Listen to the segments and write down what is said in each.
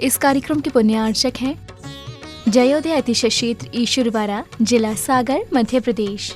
इस कार्यक्रम के पुण्यार्चक हैं जयोदय अतिशय क्षेत्र ईश्वरवाड़ा, जिला सागर, मध्य प्रदेश।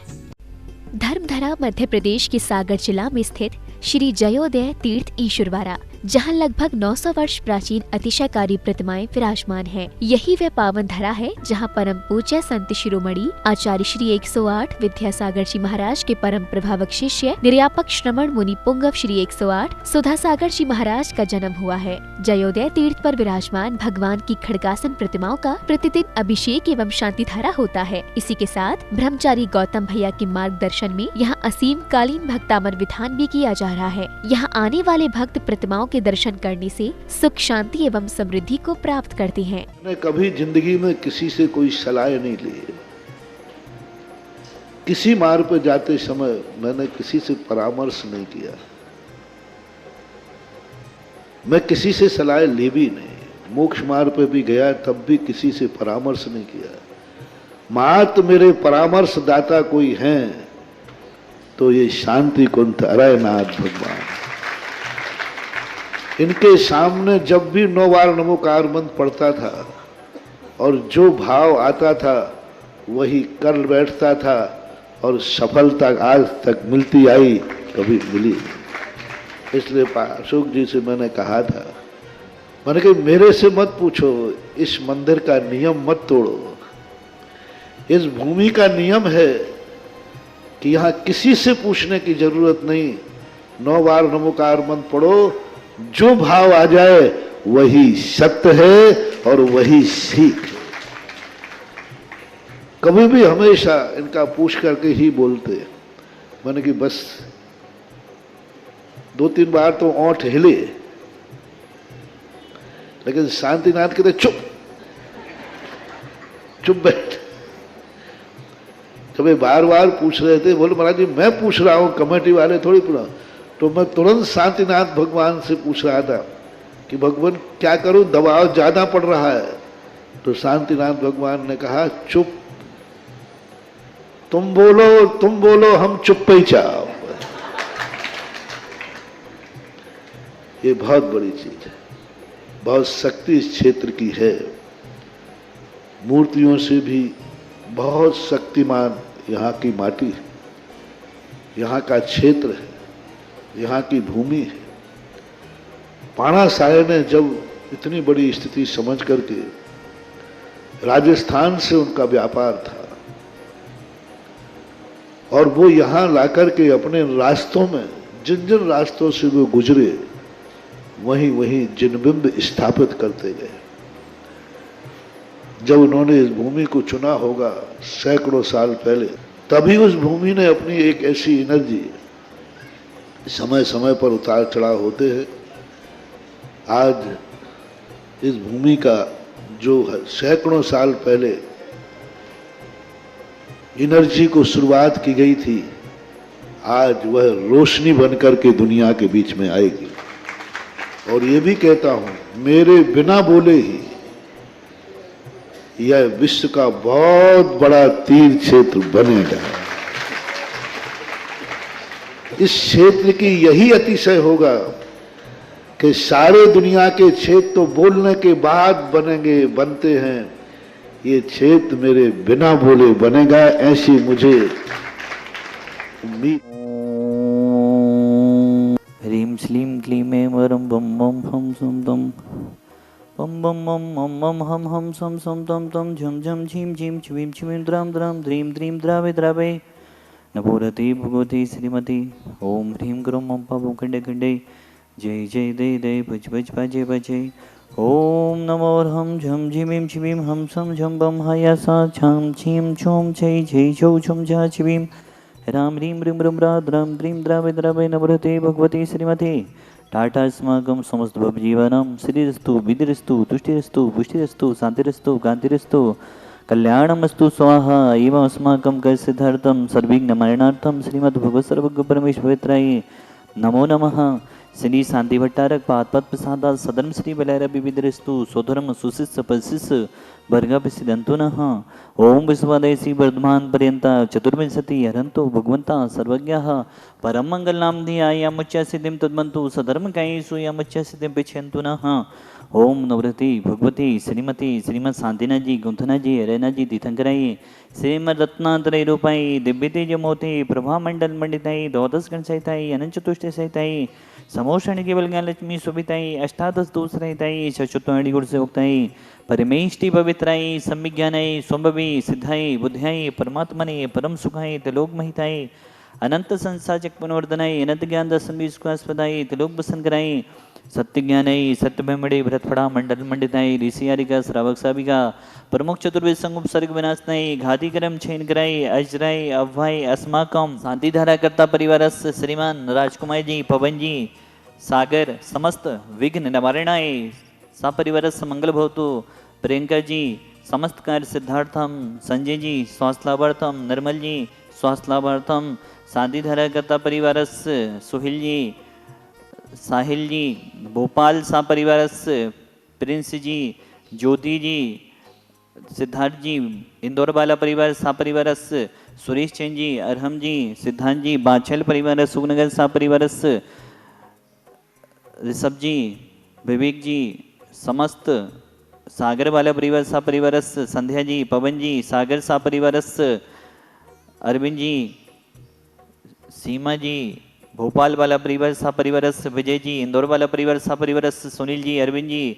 धर्मधरा मध्य प्रदेश के सागर जिला में स्थित श्री जयोदय तीर्थ ईश्वरवाड़ा, जहां लगभग 900 वर्ष प्राचीन अतिशयकारी प्रतिमाएं विराजमान हैं। यही वह पावन धरा है जहां परम पूज्य संत शिरोमणि आचार्य श्री 108 विद्यासागर जी महाराज के परम प्रभावक शिष्य निर्यापक श्रमण मुनि पुंगव श्री 108 सुधासागर जी महाराज का जन्म हुआ है। जयोदय तीर्थ पर विराजमान भगवान की खड़गासन प्रतिमाओं का प्रतिदिन अभिषेक एवं शांति धारा होता है। इसी के साथ ब्रह्मचारी गौतम भैया के मार्गदर्शन में यहाँ असीम कालीन भक्तामर विधान भी किया जा रहा है। यहाँ आने वाले भक्त प्रतिमाओं के दर्शन करने से सुख, शांति एवं समृद्धि को प्राप्त करते हैं। मैंने कभी जिंदगी में किसी से कोई सलाह नहीं ली। किसी मार्ग पर जाते समय मैंने किसी से परामर्श नहीं किया। मैं किसी से सलाह ली भी नहीं। मोक्ष मार्ग पर भी गया तब भी किसी से परामर्श नहीं किया। मात्र मेरे परामर्श दाता कोई हैं तो ये शांति कुंठ अरयनाथ भगवान। इनके सामने जब भी 9 बार नमोकार मंत्र पढ़ता था और जो भाव आता था वही कर बैठता था और सफलता आज तक मिलती आई, कभी मिली। इसलिए अशोक जी से मैंने कहा था, मैंने कहा मेरे से मत पूछो, इस मंदिर का नियम मत तोड़ो। इस भूमि का नियम है कि यहाँ किसी से पूछने की जरूरत नहीं। 9 बार नमोकार मंत्र पढ़ो, जो भाव आ जाए वही सत्य है और वही सीख है। कभी भी हमेशा इनका पूछ करके ही बोलते। मैंने कि बस 2-3 बार तो ओंठ हिले, लेकिन शांतिनाथ कहते चुप चुप बैठ। कभी बार बार पूछ रहे थे, बोले महाराज जी मैं पूछ रहा हूं, कमेटी वाले थोड़ी पूछा। तो मैं तुरंत शांतिनाथ भगवान से पूछ रहा था कि भगवान क्या करूं, दबाव ज्यादा पड़ रहा है। तो शांतिनाथ भगवान ने कहा चुप, तुम बोलो हम चुप ही चाहो। ये बहुत बड़ी चीज है, बहुत शक्ति इस क्षेत्र की है। मूर्तियों से भी बहुत शक्तिमान यहाँ की माटी है, यहाँ का क्षेत्र है, यहाँ की भूमि है। पाणा साहे ने जब इतनी बड़ी स्थिति समझ करके, राजस्थान से उनका व्यापार था और वो यहाँ लाकर के अपने रास्तों में जिन जिन रास्तों से वो गुजरे वहीं वहीं जिनबिंब स्थापित करते गए। जब उन्होंने इस भूमि को चुना होगा सैकड़ों साल पहले, तभी उस भूमि ने अपनी एक ऐसी एनर्जी, समय समय पर उतार चढ़ाव होते हैं। आज इस भूमि का जो सैकड़ों साल पहले एनर्जी को शुरुआत की गई थी, आज वह रोशनी बनकर के दुनिया के बीच में आएगी। और ये भी कहता हूं, मेरे बिना बोले ही यह विश्व का बहुत बड़ा तीर्थ क्षेत्र बनेगा। इस क्षेत्र की यही अतिशय होगा कि सारे दुनिया के क्षेत्र तो बोलने के बाद बनते हैं, ये क्षेत्र मेरे बिना बोले बनेगा, ऐसी मुझे उम्मीद। ह्रीं श्लीं क्लीं ऐं वरं बम बम हम सम तम बम बम मम मम मम हम हम सम सम तम तम झम झम झीम झीम छवीं छवीं द्राम द्राम द्रीं द्रीं द्रावे द्रावे नभोरति भगवती श्रीमती। ओम ह्रीं ग्रौं मम पापं खंडे खंडे जय जय दे दे भज भज भजे भजे। ओम नमो हम झम झिमीं छिमीं हम सम झम बम हया सा छाम छीम छूम छई छई छौ छुम झा छिमीं राम ह्रीं ह्रीं ह्रीं राद राम द्रीं द्रावे द्रावे नभोरति भगवती श्रीमती। टाटा अस्माकं समस्त भवजीवनं श्रीरस्तु विधिरस्तु तुष्टिरस्तु पुष्टिरस्तु शांतिरस्तु कांतिरस्तु कल्याणमस्तु स्वाहा। एवं अस्माकं कसिद्धार्थं सर्वविघ्नमरणार्थं श्रीमद्भगवत् सर्वज्ञ परमेश्वराय नमो नमः। श्री शांति भट्टारक पादपद प्रसादा सदर्म श्री बलैर विविधरस्तु स्वधर्म सुशिष्य परिशिष्य भर्गपिसिदन्तु नः। ओम विश्वदेशी वर्धमान पर्यंत चतुर्विंशति हरन्तो भगवन्ता सर्वज्ञः परम मंगलनाम धियायामुच्च सिद्धिं तद्मन्तु सधर्मकायेषु यामुच्च सिद्धिं पिच्छन्तु नः। ओम नवरती भगवती श्रीमती श्रीमद शांतिना जी गुंथना जी हरेना जी तीर्थंकराई श्रीमद रत्नात्रय रूपाई दिव्य तेज मोती प्रभा मंडल मंडिताई द्वादश गण सहिताई अनंत चतुष्ट सहिताई समोषण केवल ज्ञान लक्ष्मी शोभिताई अष्टादश दोष रहिताई शचुत्वाणी गुण से उक्ताई परमेष्टि पवित्राई सम्यज्ञानाई स्वंभवी सिद्धाई बुद्ध्याई परमात्मने परम सुखाई त्रिलोक महिताई अनंत संसार चक पुनर्वर्धनाई अनंत ज्ञान दसम विश्वासपदाई त्रिलोक बसन कराई सत्य ज्ञानई सत्य ब्रह्मणे भरतफड़ा मंडल मंडिताई ऋषियारिका श्रावक साबिका प्रमुख चतुर्वेद संगुप सर्ग विनाशनाई घाती करम छेन कराई अजराई अव्वाई अस्माकम शांति धारा करता परिवार श्रीमान राजकुमार जी पवन जी सागर समस्त विघ्न निवारणाय सपरिवार मंगल भवतु प्रियंका जी समस्त कार्य सिद्धार्थम संजय जी स्वास्थ्य लाभार्थम निर्मल जी स्वास्थ्य लाभार्थम शांति धारा करता परिवार सुहिल जी साहिल जी भोपाल सा परिवार प्रिंस जी ज्योति जी सिद्धार्थ जी इंदौर वाला परिवार सा परिवार सुरेश चंद जी अरहम जी सिद्धांत जी बाछल परिवार सुखनगर सा परिवार ऋषभ जी विवेक जी समस्त सागर वाला परिवार सा परिवार संध्या जी पवन जी सागर सा परिवार अरविंद जी सीमा जी भोपाल वाला परिवार सा परिवार विजय जी इंदौर वाला परिवार सा परिवार सुनील जी अरविंद जी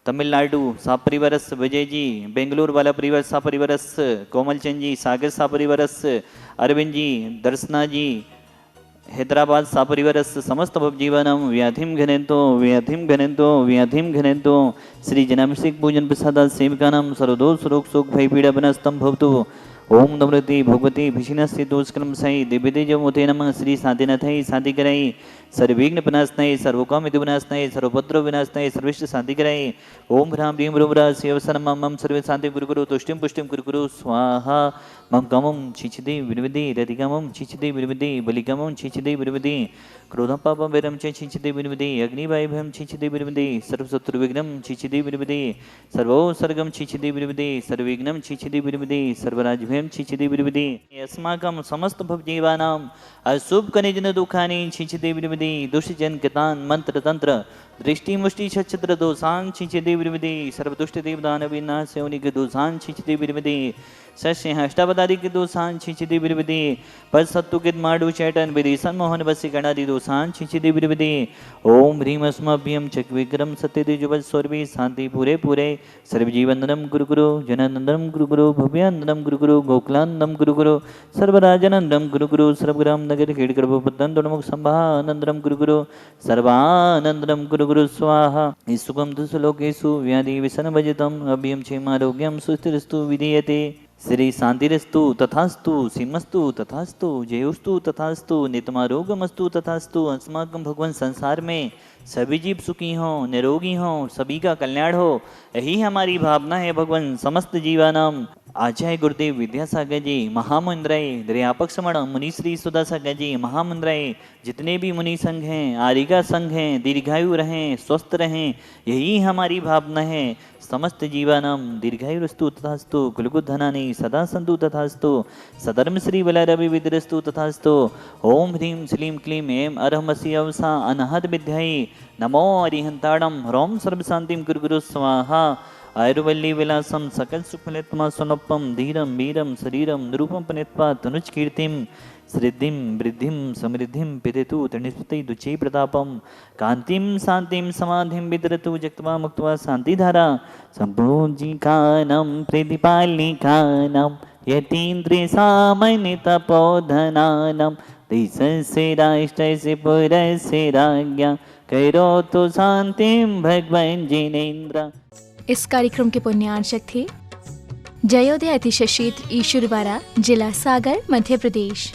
तमिलनाडु सा परिवार विजय जी बेंगलुरु वाला परिवार सा परिवार कोमल चंद जी सागर सा परिवार अरविंद जी दर्शना जी हैदराबाद सा परिवार समस्त जीवनम व्याधिम घनेतो श्री जनाभिषेक पूजन प्रसाद सेविकानां सर्वदोष रोग शोक भय पीड़ा विनाशतम भवतु। ओम नमृति भगवती भीषणस्य दोषक्रम साई दिव्यतेज मोते नमः श्री शांतिनाथाय शांति कराई सर्वविघ्न विनाशनाय सर्वकाम विनाशनाय सर्वभद्र विनाशनाय सर्विष्ट शांति कराई। ओम ह्रां ह्रीं ब्रूब्रा शिवसनम मम सर्वे शांति गुरुगुरु तुष्टिं पुष्टिं गुरुगुरु स्वाहा मम कामं छिछदे विनिविदे रतिकामं छिछदे विनिविदे बलिकामं छिछदे विनिविदे क्रोधं पापं वैरं च छिछदे विनिविदे अग्निवायुभयं छिछदे विनिविदे सर्वशत्रुविघ्नं छिछदे विनिविदे सर्वोत्सर्गं छिछदे विनिविदे सर्वविघ्नं छिछदे विनिविदे सर्वराजभयं छिछदे विनिविदे अस्माकं समस्त भवजीवानाम् अशुभ कनिजन दुखानि छिछदे विनिविदे दुष्टजन कृतान् मंत्र तंत्र दृष्टि मुष्टि छत्र दोषान् छिछदे विनिविदे सर्वदुष्ट देवदान विनाश उनिक दोषान् छिछदे विनिविदे सस्य अष्टावधारिक दोषान् छिछदे विनिविदे पद सत्तु किद माडु चैटन विदिशन मोहन वसी गणादि दोषान् छिछदे विनिविदे। ओम ह्रीं अस्मभ्यं चक विक्रम सत्यते जुवल स्वर्वे शांति पूरे पूरे सर्वजीवनंदनम गुरुगुरु जनानंदनम गुरुगुरु भव्यानंदनम गुरुगुरु गोकुलानंदम गुरुगुरु सर्वराजनंदनम गुरुगुरु सर्वग्राम नगर खेड़कर भूपतन दोनमुख संभानंदनम गुरुगुरु सर्वानंदनम गुरुगुरु स्वाहा ईसुकम दुसलोकेषु व्याधि विसन भजितम अभ्यम क्षेमारोग्यम सुस्थिरस्तु विधीयते श्री शांतिरस्तु तथास्तु सीमस्तु तथास्तु जयोस्तु तथास्तु नितमारोगमस्तु तथास्तु अस्माकं भगवान संसार में सभी जीव सुखी हों निरोगी हों सभी का कल्याण हो यही हमारी भावना है भगवान। समस्त जीवानाम आचार्य गुरुदेव विद्यासागर जी महामुंद्राय दर्यापक समण मुनि श्री सुदासागर जी महामुंद्राय जितने भी मुनि संघ हैं आरिका संघ हैं दीर्घायु रहें स्वस्थ रहें यही हमारी भावना है। समस्त जीवानाम दीर्घायुरस्तु तथास्तु कुलकुधनानि सदा सन्तु तथास्तु सधर्म श्री बलरवि विद्रस्तु तथास्तु। ओम ह्रीं श्लीं क्लीं ऐं अरहमसि अवसा अनहद विद्यायै नमो अरिहंताणं ह्रौं सर्वशान्तिं गुरुगुरु स्वाहा। आयुर्वल्ली विलासम सकल सुफलित्मा सुनपम धीरम वीरम शरीरम निरूपम पनित्वा तनुज कीर्तिम श्रिद्धिं वृद्धिं समृद्धिं पितेतु तृणस्पति दुचे प्रतापम कांतिम शांतिम समाधिं विदरतु जक्त्वा मुक्त्वा शांतिधारा संपूजिकानं प्रतिपालिकानं यतीन्द्रिय सामान्य तपोधनानं देशस्य राष्ट्रस्य पुरस्य राज्ञा कैरोतु शांतिं भगवन् जिनेन्द्र। इस कार्यक्रम के पुण्यार्चक थे जयोदय अतिशय क्षेत्र ईश्वरवाड़ा जिला सागर मध्य प्रदेश।